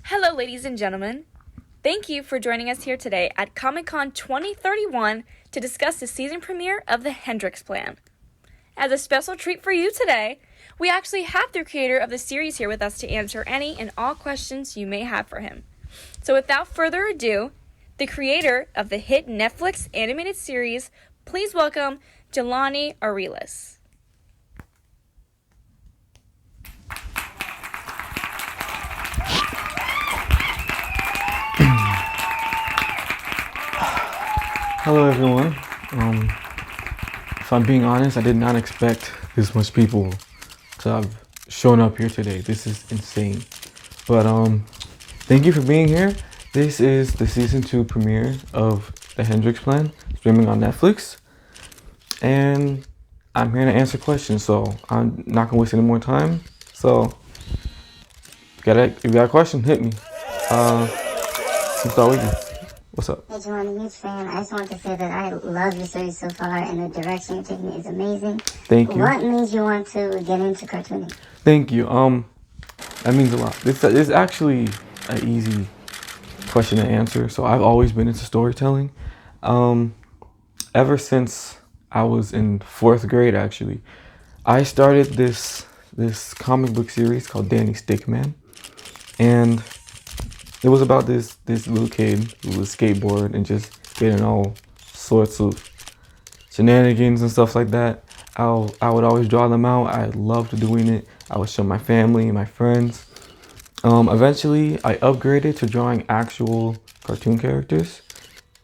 Hello, ladies and gentlemen. Thank you for joining us here today at Comic-Con 2031 to discuss the season premiere of The Hendrix Plan. As a special treat for you today, we actually have the creator of the series here with us to answer any and all questions you may have for him. So without further ado, the creator of the hit Netflix animated series, please welcome Jelani Ariles. Hello everyone. If I'm being honest, I did not expect this much people to have shown up here today. This is insane. But thank you for being here. This is the season 2 premiere of The Hendrix Plan, streaming on Netflix. And I'm here to answer questions, so I'm not gonna waste any more time. So if you got a question, hit me. Let's start with you. What's up? Hey, Jelani, huge fan. I just wanted to say that I love your series so far, and the direction you're taking is amazing. Thank you. What made you want to get into cartooning? Thank you. That means a lot. This is actually an easy question to answer. So I've always been into storytelling. Ever since I was in 4th grade, actually, I started this comic book series called Danny Stickman, and it was about this little kid who would skateboard and just getting all sorts of shenanigans and stuff like that. I would always draw them out. I loved doing it. I would show my family and my friends. Eventually, I upgraded to drawing actual cartoon characters.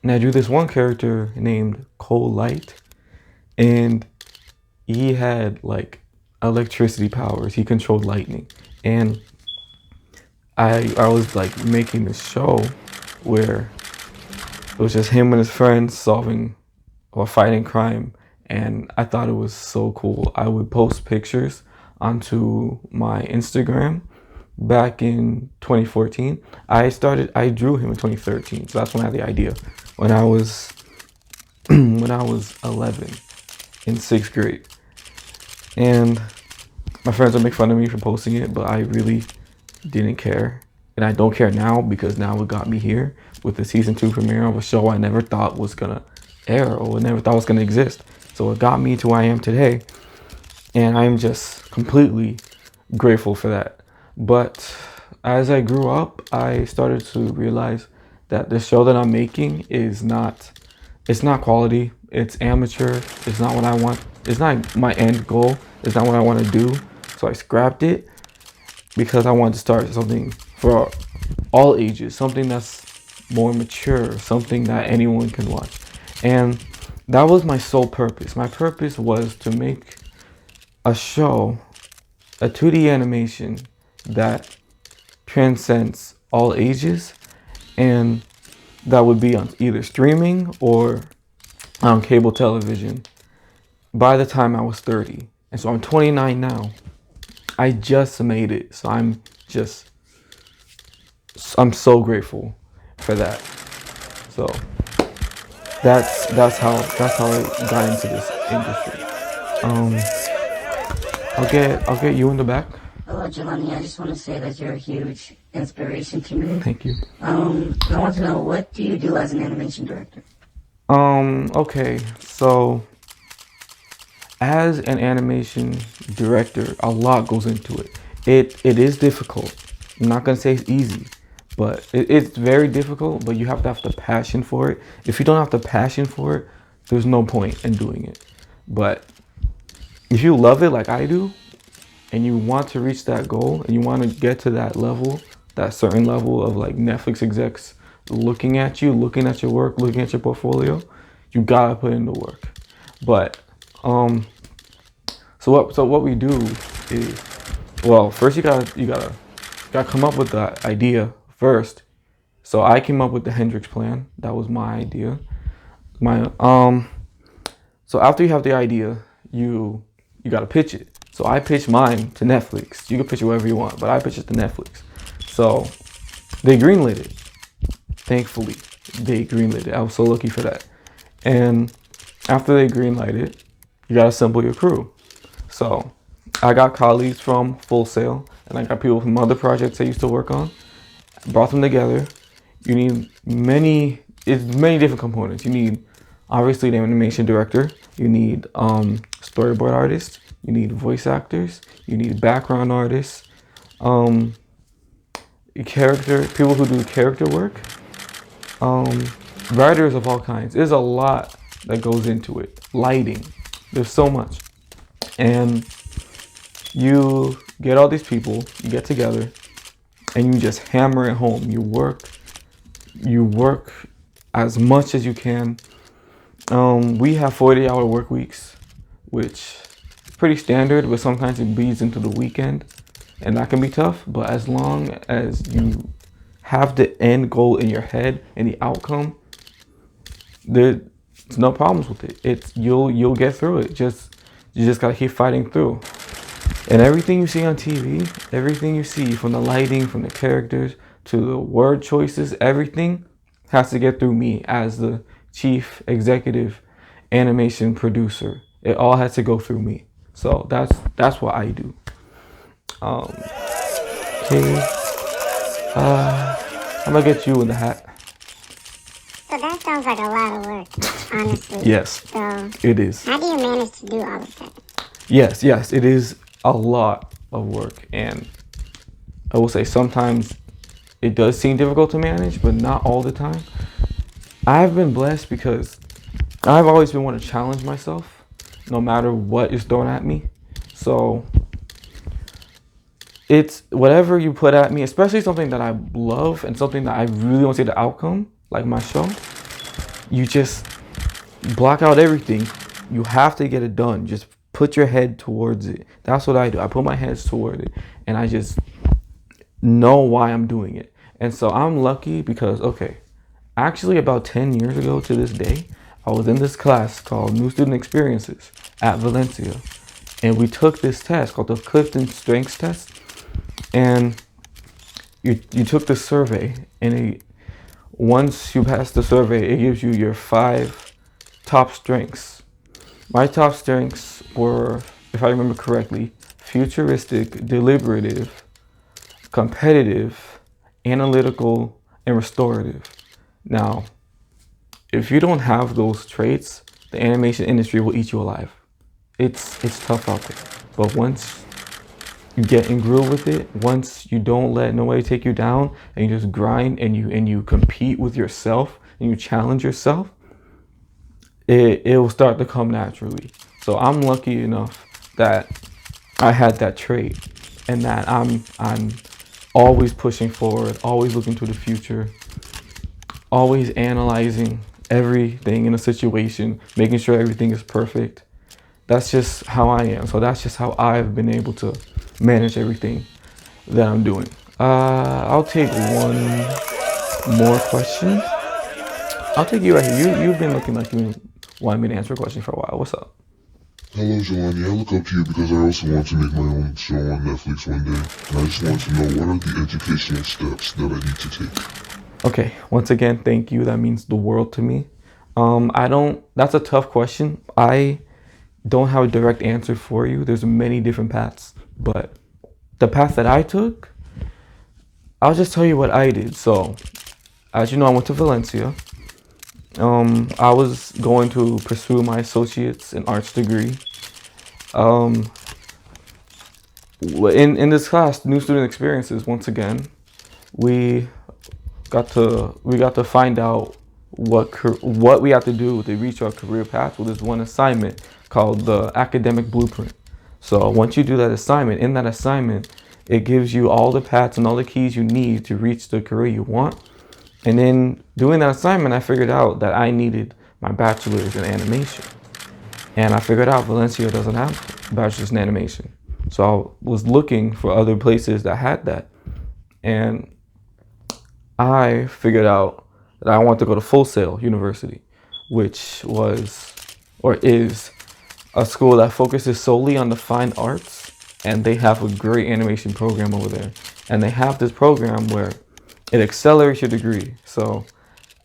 And I drew this one character named Cole Light. And he had like electricity powers. He controlled lightning. And I was like making this show where it was just him and his friends solving or fighting crime, and I thought it was so cool. I would post pictures onto my Instagram back in 2014. I drew him in 2013, so that's when I had the idea. When I was 11 in 6th grade, and my friends would make fun of me for posting it, but I really didn't care, and I don't care now because now it got me here with the season 2 premiere of a show I never thought was gonna air or never thought was gonna exist. So it got me to where I am today, and I'm just completely grateful for that. But as I grew up, I started to realize that the show that I'm making it's not quality. It's amateur. It's not what I want. It's not my end goal. It's not what I want to do. So I scrapped it because I wanted to start something for all ages, something that's more mature, something that anyone can watch. And that was my sole purpose. My purpose was to make a show, a 2D animation that transcends all ages, and that would be on either streaming or on cable television by the time I was 30. And so I'm 29 now. I just made it, so I'm so grateful for that. So that's how I got into this industry. I'll get you in the back. Hello, Jelani. I just want to say that you're a huge inspiration to me. Thank you. I want to know, what do you do as an animation director? Okay, so as an animation director, a lot goes into it. It is difficult. I'm not gonna say it's easy, but it's very difficult, but you have to have the passion for it. If you don't have the passion for it, there's no point in doing it. But if you love it like I do, and you want to reach that goal, and you want to get to that level, that certain level of like Netflix execs looking at you, looking at your work, looking at your portfolio, you gotta put in the work. But so what we do is, well, first you gotta come up with the idea first. So I came up with the Hendrix Plan. That was my idea. So after you have the idea, you gotta pitch it. So I pitched mine to Netflix. You can pitch it wherever you want, but I pitched it to Netflix. So they greenlit it. Thankfully, they greenlit it. I was so lucky for that. And after they greenlight it, you gotta assemble your crew. So I got colleagues from Full Sail, and I got people from other projects I used to work on. brought them together. You need many different components. You need obviously the animation director. You need storyboard artists. You need voice actors. You need background artists. People who do character work. Writers of all kinds. There's a lot that goes into it. Lighting. There's so much. And you get all these people, you get together, and you just hammer it home. You work as much as you can. We have 40-hour work weeks, which is pretty standard, but sometimes it bleeds into the weekend, and that can be tough. But as long as you have the end goal in your head and the outcome, there's no problems with it. You'll get through it. You just gotta keep fighting through. And everything you see on TV, everything you see, from the lighting, from the characters to the word choices, everything has to get through me as the chief executive animation producer. It all has to go through me. So that's what I do. Okay. I'm gonna get you in the hat. So that sounds like a lot of work, honestly. Yes, So it is. how do you manage to do all of that? Yes, it is a lot of work, and I will say sometimes it does seem difficult to manage, but not all the time. I've been blessed because I've always been one to challenge myself, no matter what is thrown at me. So it's whatever you put at me, especially something that I love and something that I really want to see the outcome, like my show. You just block out everything. You have to get it done. Just put your head towards it. That's what I do. I put my head toward it, and I just know why I'm doing it. And so I'm lucky because, okay, actually about 10 years ago to this day, I was in this class called New Student Experiences at Valencia. And we took this test called the Clifton Strengths Test. And you took the survey, and once you pass the survey, it gives you your 5 top strengths. My top strengths were, if I remember correctly, futuristic, deliberative, competitive, analytical, and restorative. Now, if you don't have those traits, the animation industry will eat you alive. It's tough out there. But once you get in groove with it, once you don't let nobody take you down, and you just grind and you compete with yourself and you challenge yourself, it will start to come naturally. So I'm lucky enough that I had that trait, and that I'm always pushing forward, always looking to the future, always analyzing everything in a situation, making sure everything is perfect. That's just how I am. So that's just how I've been able to manage everything that I'm doing. I'll take one more question. I'll take you right here. You've been looking like you wanted me to answer a question for a while. What's up? Hello, Jelani. I look up to you because I also want to make my own show on Netflix one day. And I just want to know, what are the educational steps that I need to take? Okay, once again, thank you. That means the world to me. That's a tough question. I don't have a direct answer for you. There's many different paths, but the path that I took, I'll just tell you what I did. So, as you know, I went to Valencia. I was going to pursue my associate's in arts degree. In this class, New Student Experiences, once again, we got to find out what we have to do to reach our career path with this one assignment called the academic blueprint. So once you do that assignment, in that assignment, it gives you all the paths and all the keys you need to reach the career you want. And in doing that assignment, I figured out that I needed my bachelor's in animation. And I figured out Valencia doesn't have a bachelor's in animation. So I was looking for other places that had that. And I figured out that I wanted to go to Full Sail University, which was, or is, a school that focuses solely on the fine arts, and they have a great animation program over there. And they have this program where it accelerates your degree. So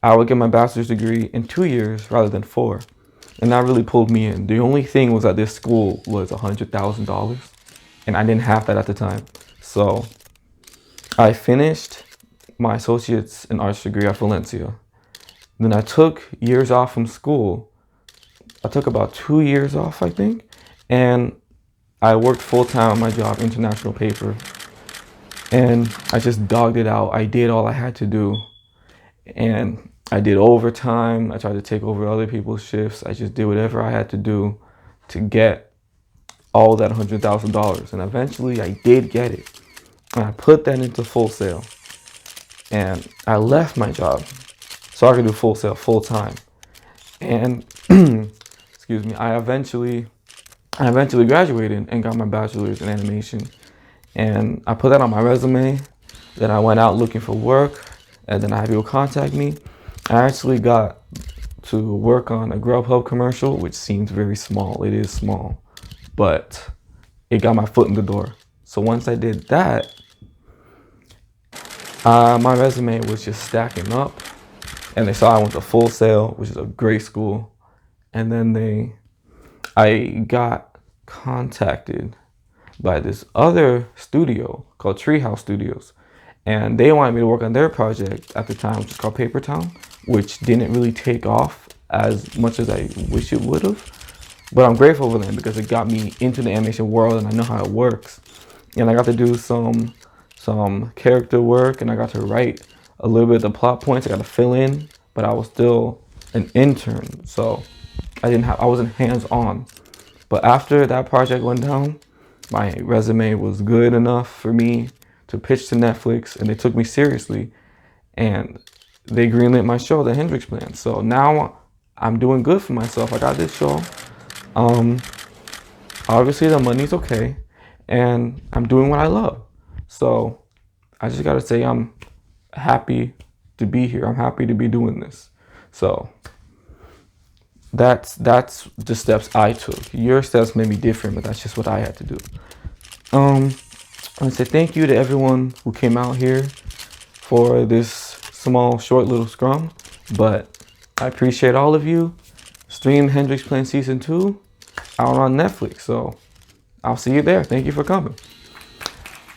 I would get my bachelor's degree in 2 years rather than 4. And that really pulled me in. The only thing was that this school was $100,000, and I didn't have that at the time. So I finished my associate's in arts degree at Valencia. Then I took years off from school. I took about 2 years off, I think. And I worked full-time on my job, international paper. And I just dogged it out. I did all I had to do. And I did overtime. I tried to take over other people's shifts. I just did whatever I had to do to get all that $100,000. And eventually I did get it. And I put that into Full Sail. And I left my job so I could do Full Sail full time. And excuse me, I eventually graduated and got my bachelor's in animation. And I put that on my resume. Then I went out looking for work, and then I had people contact me. I actually got to work on a Grubhub commercial, which seems very small. It is small, but it got my foot in the door. So once I did that, my resume was just stacking up, and they saw I went to Full Sail, which is a great school. And then I got contacted by this other studio called Treehouse Studios, and they wanted me to work on their project at the time, which is called Paper Town, which didn't really take off as much as I wish it would have. But I'm grateful for them because it got me into the animation world and I know how it works. And I got to do some character work, and I got to write a little bit of the plot points. I got to fill in, but I was still an intern, so I wasn't hands-on. But after that project went down, my resume was good enough for me to pitch to Netflix, and they took me seriously, and they greenlit my show, The Hendrix Plan. So now I'm doing good for myself. I got this show. Obviously the money's okay, and I'm doing what I love. So I just gotta say I'm happy to be here. I'm happy to be doing this. So that's the steps I took. Your steps may be different, but that's just what I had to do. I want to say thank you to everyone who came out here for this small, short little scrum, but I appreciate all of you. Stream Hendrix Plan Season 2 out on Netflix, so I'll see you there. Thank you for coming.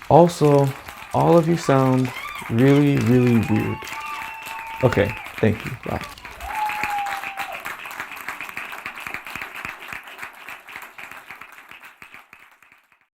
Also, all of you sound really, really weird. Okay, thank you. Bye.